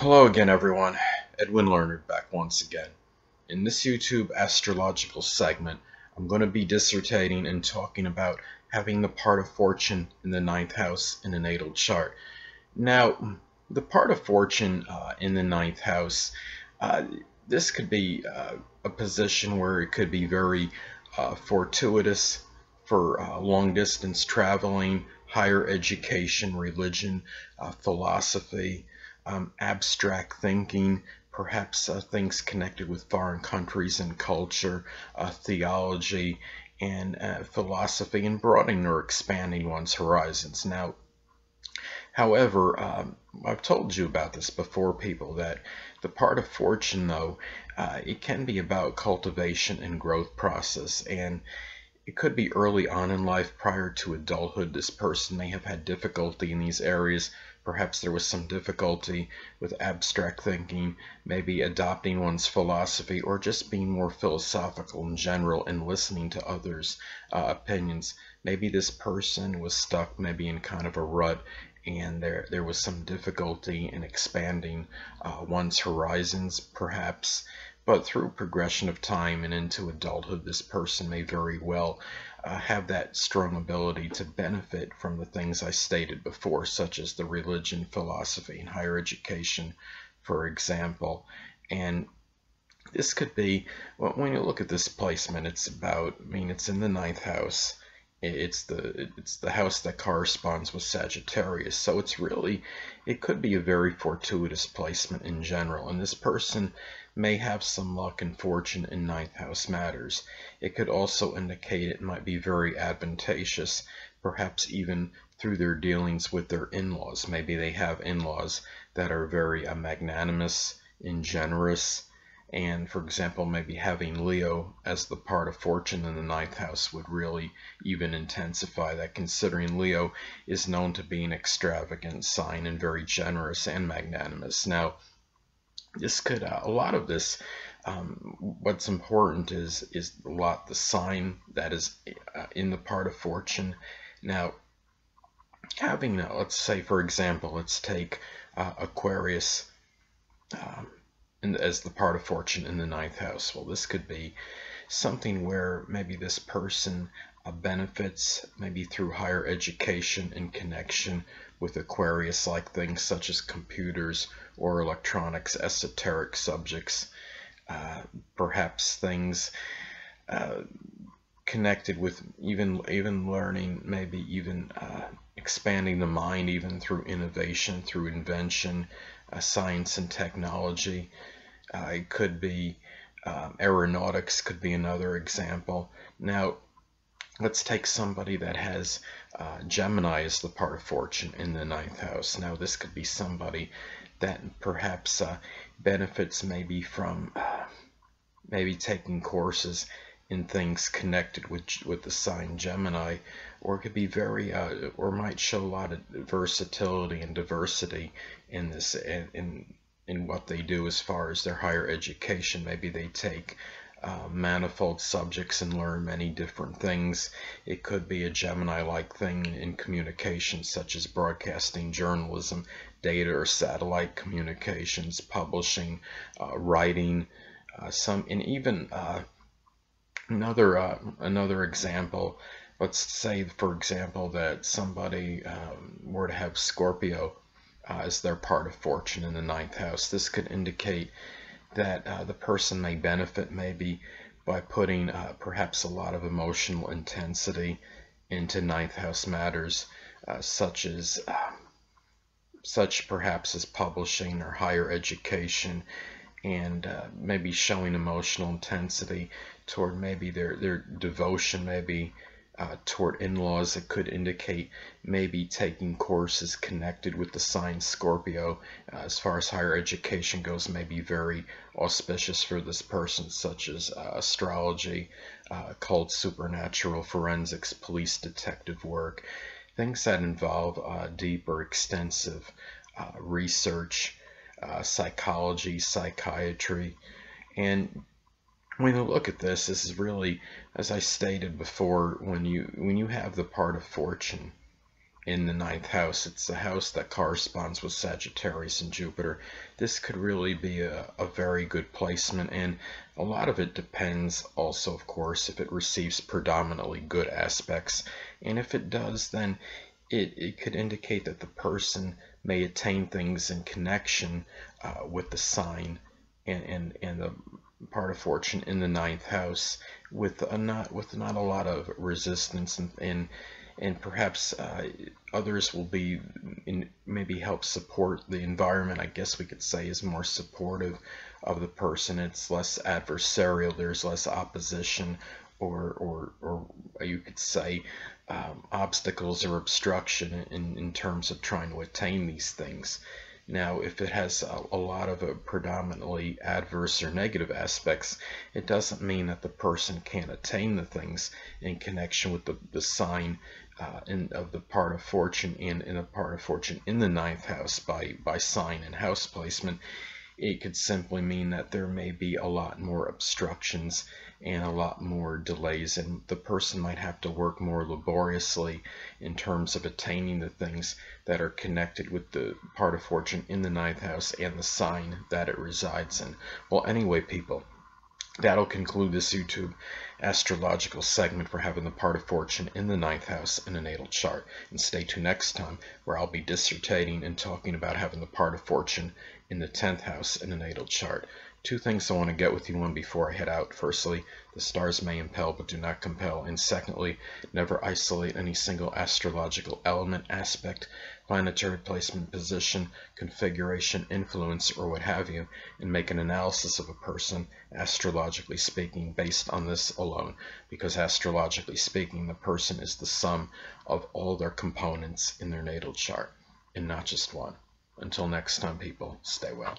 Hello again, everyone. Edwin Learnard back once again. In this YouTube astrological segment, I'm going to be dissertating and talking about having the part of fortune in the ninth house in a natal chart. Now, the part of fortune in the ninth house, this could be a position where it could be very fortuitous for long distance traveling, higher education, religion, philosophy, abstract thinking, perhaps things connected with foreign countries and culture, theology, and philosophy, and broadening or expanding one's horizons. Now, however, I've told you about this before, people, that the part of fortune, though, it can be about cultivation and growth process, and it could be early on in life prior to adulthood. This person may have had difficulty in these areas. Perhaps there was some difficulty with abstract thinking, maybe adopting one's philosophy, or just being more philosophical in general and listening to others' opinions. Maybe this person was stuck maybe in kind of a rut, and there was some difficulty in expanding one's horizons, perhaps. But through progression of time and into adulthood, this person may very well have that strong ability to benefit from the things I stated before, such as the religion, philosophy, and higher education, for example. And this could be, well, when you look at this placement, it's about, it's in the ninth house. It's the house that corresponds with Sagittarius. So it could be a very fortuitous placement in general. And this person may have some luck and fortune in ninth house matters. It could also indicate it might be very advantageous, perhaps even through their dealings with their in-laws. Maybe they have in-laws that are very magnanimous and generous. And for example, maybe having Leo as the part of fortune in the ninth house would really even intensify that, considering Leo is known to be an extravagant sign and very generous and magnanimous. Now, this could, a lot of this, what's important is the sign that is in the part of fortune. Now, having, let's say, for example, let's take Aquarius, as the part of fortune in the ninth house. Well, this could be something where maybe this person benefits maybe through higher education and connection with Aquarius, like things such as computers or electronics, esoteric subjects, perhaps things connected with even learning, maybe even expanding the mind, even through innovation, through invention, science and technology. It could be aeronautics, could be another example. Now, let's take somebody that has Gemini as the part of fortune in the ninth house. Now, this could be somebody that perhaps benefits maybe from maybe taking courses in things connected with the sign Gemini, or it could be very or might show a lot of versatility and diversity in this in what they do as far as their higher education. Maybe they take manifold subjects and learn many different things. It could be a Gemini-like thing in communication, such as broadcasting, journalism, data or satellite communications, publishing, writing, and even another example. Let's say, for example, that somebody were to have Scorpio as their part of fortune in the ninth house. This could indicate that the person may benefit maybe by putting perhaps a lot of emotional intensity into ninth house matters, such perhaps as publishing or higher education, and maybe showing emotional intensity toward maybe their devotion, maybe toward in-laws. It could indicate maybe taking courses connected with the sign Scorpio. As far as higher education goes, may be very auspicious for this person, such as astrology, occult, supernatural, forensics, police detective work, things that involve deep or extensive research, psychology, psychiatry. And when you look at this is really, as I stated before, when you have the part of fortune in the ninth house. It's the house that corresponds with Sagittarius and Jupiter. This could really be a very good placement, and a lot of it depends also, of course, if it receives predominantly good aspects. And if it does, then it could indicate that the person may attain things in connection with the sign and the part of fortune in the ninth house with not a lot of resistance, and perhaps others will be maybe help support the environment. I guess we could say is more supportive of the person. It's less adversarial. There's less opposition, or you could say obstacles or obstruction in terms of trying to attain these things. Now, if it has a lot of predominantly adverse or negative aspects, it doesn't mean that the person can't attain the things in connection with the sign of the part of fortune and in a part of fortune in the ninth house by sign and house placement. It could simply mean that there may be a lot more obstructions and a lot more delays, and the person might have to work more laboriously in terms of attaining the things that are connected with the part of fortune in the ninth house and the sign that it resides in. Well, anyway, people, that'll conclude this YouTube astrological segment for having the part of fortune in the ninth house in a natal chart. And stay tuned next time, where I'll be dissertating and talking about having the part of fortune in the 10th house in a natal chart. Two things I want to get with you on before I head out. Firstly, the stars may impel but do not compel. And secondly, never isolate any single astrological element, aspect, planetary placement, position, configuration, influence, or what have you, and make an analysis of a person, astrologically speaking, based on this alone. Because astrologically speaking, the person is the sum of all their components in their natal chart, and not just one. Until next time, people, stay well.